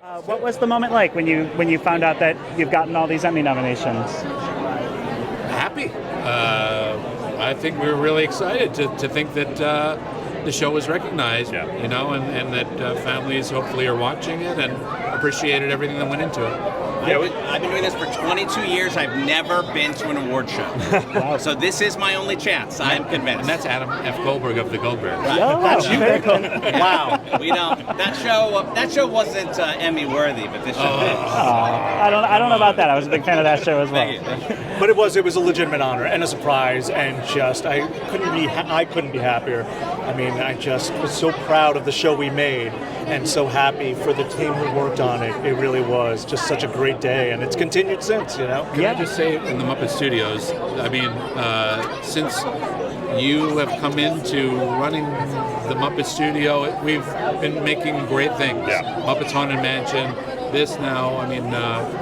What was the moment like when you found out that you've gotten all these Emmy nominations? Happy. I think we were really excited to think that the show was recognized, and that families hopefully are watching it and appreciated everything that went into it. I've been doing this for 22 years. I've never been to an award show. Wow. So this is my only chance. I'm convinced. And that's Adam F. Goldberg of the Goldbergs. Oh, That's you. very cool. Wow. We don't. That show wasn't Emmy worthy, but this show is. I don't know about that. I was a big fan of that show as well. Thank you. But it was a legitimate honor and a surprise, and just I couldn't be happier. I mean, I just was so proud of the show we made, and so happy for the team who worked on it. It really was just such a great day, and it's continued since. Can I just say, in the Muppet Studios, I mean, since you have come into running the Muppet Studio, we've been making great things. Yeah. Muppets Haunted Mansion, this now, I mean,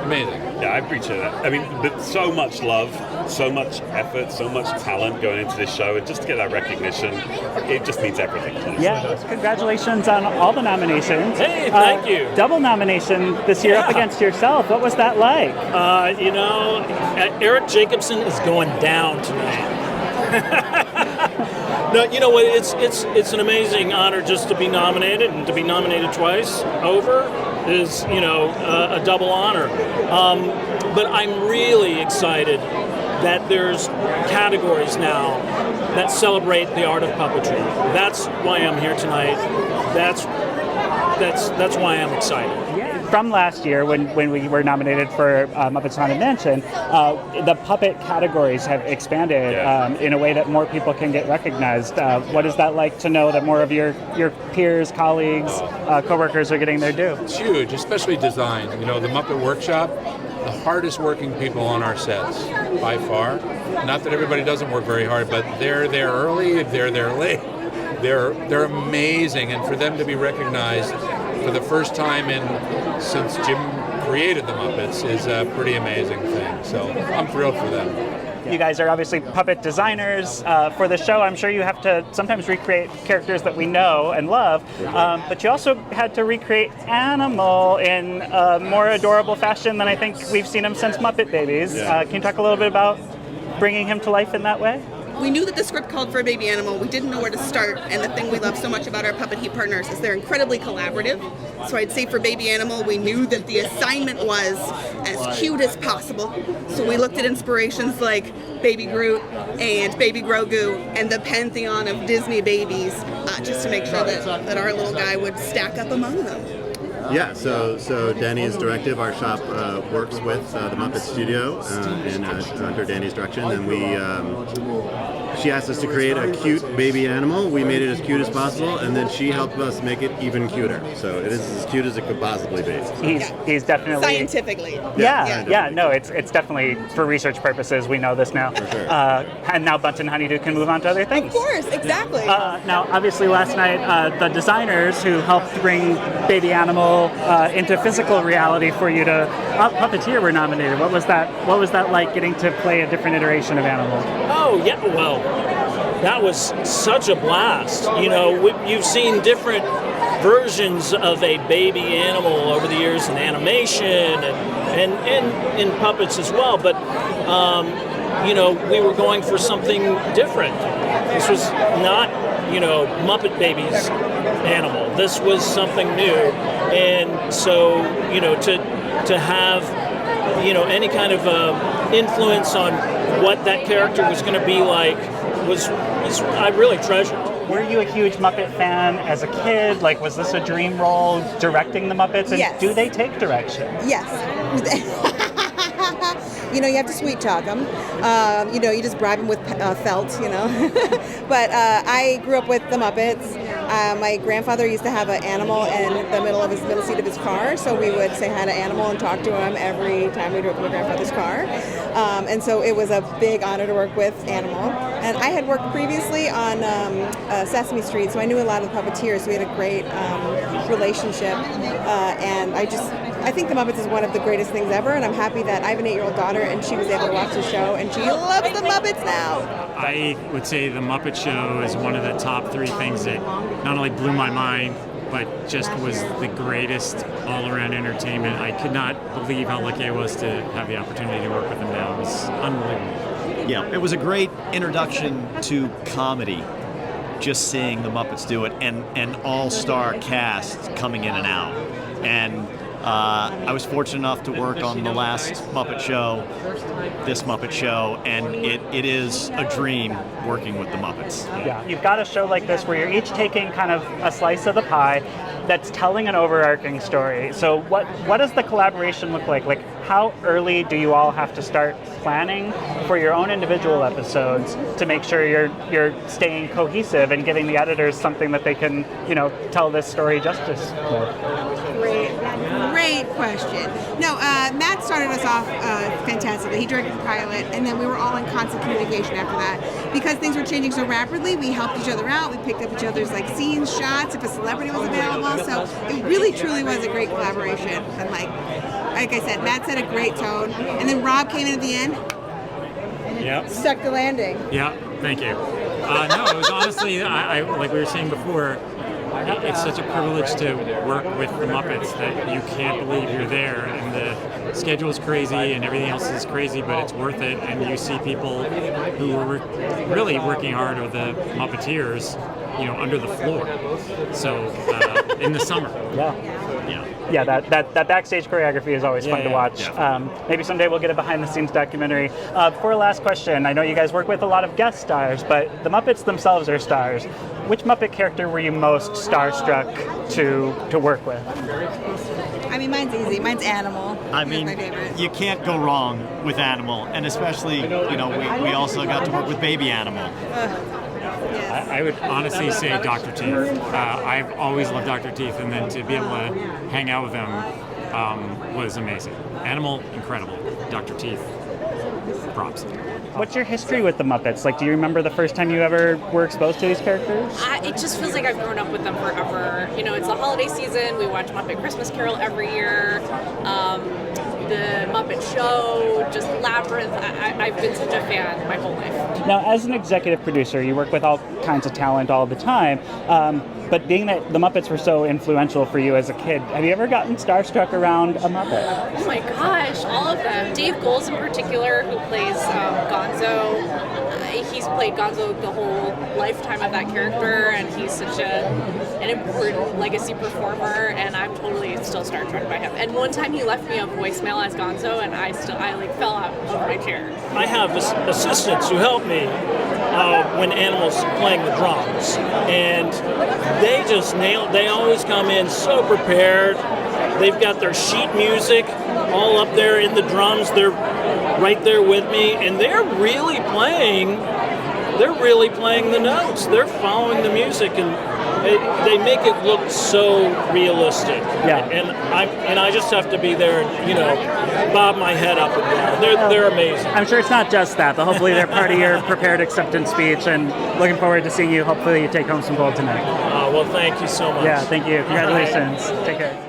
amazing. Yeah, I appreciate that. I mean, but so much love, so much effort, so much talent going into this show, and just to get that recognition, it just means everything. Honestly. Yeah, congratulations on all the nominations. Hey, thank you. Double nomination this year up against yourself. What was that like? Eric Jacobson is going down tonight. No, you know what? It's an amazing honor just to be nominated, and to be nominated twice over is a double honor. But I'm really excited that there's categories now that celebrate the art of puppetry. That's why I'm here tonight. That's why I'm excited. From last year, when we were nominated for Muppets Haunted Mansion, the puppet categories have expanded in a way that more people can get recognized. What is that like to know that more of your peers, colleagues, coworkers are getting their due? It's huge, especially design. The Muppet Workshop, the hardest working people on our sets, by far. Not that everybody doesn't work very hard, but they're there early, they're there late. They're amazing, and for them to be recognized for the first time since Jim created the Muppets is a pretty amazing thing. So I'm thrilled for them. You guys are obviously puppet designers for the show. I'm sure you have to sometimes recreate characters that we know and love, but you also had to recreate Animal in a more adorable fashion than I think we've seen him since Muppet Babies. Can you talk a little bit about bringing him to life in that way? We knew that the script called for a baby animal. We didn't know where to start, and the thing we love so much about our Puppet Heap partners is they're incredibly collaborative. So I'd say for baby animal, we knew that the assignment was as cute as possible. So we looked at inspirations like Baby Groot and Baby Grogu and the pantheon of Disney babies, just to make sure that our little guy would stack up among them. Yeah, so Danny's directive, our shop works with the Muppet Studio under Danny's direction, and she asked us to create a cute baby animal. We made it as cute as possible, and then she helped us make it even cuter. So it is as cute as it could possibly be. He's definitely scientifically. No, it's definitely for research purposes. We know this now, For sure. and now Bunsen Honeydew can move on to other things. Of course, exactly. Now, obviously, last night the designers who helped bring Baby Animal into physical reality for you to Puppeteer were nominated. What was that like, getting to play a different iteration of Animal? Oh, yeah, well, that was such a blast. You've seen different versions of a baby animal over the years in animation and in puppets as well, but we were going for something different. This was not, Muppet Babies Animal. This was something new, and so, to have, any kind of influence on what that character was going to be like was I really treasured. Were you a huge Muppet fan as a kid? Like, was this a dream role, directing the Muppets? And Yes. do they take direction? Yes. You have to sweet talk them. You just bribe them with felt, But I grew up with the Muppets. My grandfather used to have an animal in the middle seat of his car, so we would say hi to Animal and talk to him every time we drove to my grandfather's car. And so it was a big honor to work with Animal. And I had worked previously on Sesame Street, so I knew a lot of the puppeteers. We had a great relationship, and I think the Muppets is one of the greatest things ever, and I'm happy that I have an 8-year-old daughter, and she was able to watch the show, and she loves the Muppets now. I would say the Muppet Show is one of the top 3 things that not only blew my mind but just was the greatest all-around entertainment. I could not believe how lucky I was to have the opportunity to work with him now. It was unbelievable. Yeah, it was a great introduction to comedy, just seeing the Muppets do it, and an all-star cast coming in and out. And I was fortunate enough to work on the last Muppet Show, this Muppet Show, and it is a dream working with the Muppets. Yeah, you've got a show like this where you're each taking kind of a slice of the pie that's telling an overarching story. So what does the collaboration look like? Like, how early do you all have to start planning for your own individual episodes to make sure you're staying cohesive and giving the editors something that they can, tell this story justice with? Great question. No, Matt started us off fantastically. He directed the pilot, and then we were all in constant communication after that. Because things were changing so rapidly, we helped each other out. We picked up each other's scenes, shots, if a celebrity was available. So it really, truly was a great collaboration. And like I said, Matt set a great tone, and then Rob came in at the end. Yep. Stuck the landing. Yeah, thank you. No, it was honestly, I like we were saying before, it's such a privilege to work with the Muppets that you can't believe you're there, and the schedule's crazy and everything else is crazy, but it's worth it, and you see people who are really working hard with the Muppeteers, under the floor. So in the summer. Yeah, that backstage choreography is always fun to watch. Yeah. Maybe someday we'll get a behind-the-scenes documentary. For a last question, I know you guys work with a lot of guest stars, but the Muppets themselves are stars. Which Muppet character were you most starstruck to work with? I mean, mine's easy. Mine's Animal. I mean, my favorite. you can't go wrong with Animal, and especially, we also got to work with Baby Animal. I would honestly say Dr. Teeth. I've always loved Dr. Teeth, and then to be able to hang out with him was amazing. Animal, incredible. Dr. Teeth, props. What's your history with the Muppets? Like, do you remember the first time you ever were exposed to these characters? It just feels like I've grown up with them forever. It's the holiday season. We watch Muppet Christmas Carol every year. The Muppet Show, just Labyrinth. I've been such a fan my whole life. Now, as an executive producer, you work with all kinds of talent all the time. But being that the Muppets were so influential for you as a kid, have you ever gotten starstruck around a Muppet? Oh my gosh, all of them. Dave Goelz in particular, who plays Gonzo. He's played Gonzo the whole lifetime of that character, and he's such an important legacy performer, and I'm totally still starstruck by him. And one time he left me a voicemail as Gonzo, and I fell out of my chair. I have assistants who help me when Animal's playing the drums, and they just they always come in so prepared. They've got their sheet music all up there in the drums. They're right there with me, and they're really playing the notes. They're following the music, and they make it look so realistic. Yeah. And I just have to be there and bob my head up and down. They're amazing. I'm sure it's not just that, but hopefully they're part of your prepared acceptance speech, and looking forward to seeing you. Hopefully you take home some gold tonight. Well, thank you so much. Yeah, thank you. Congratulations. Take care.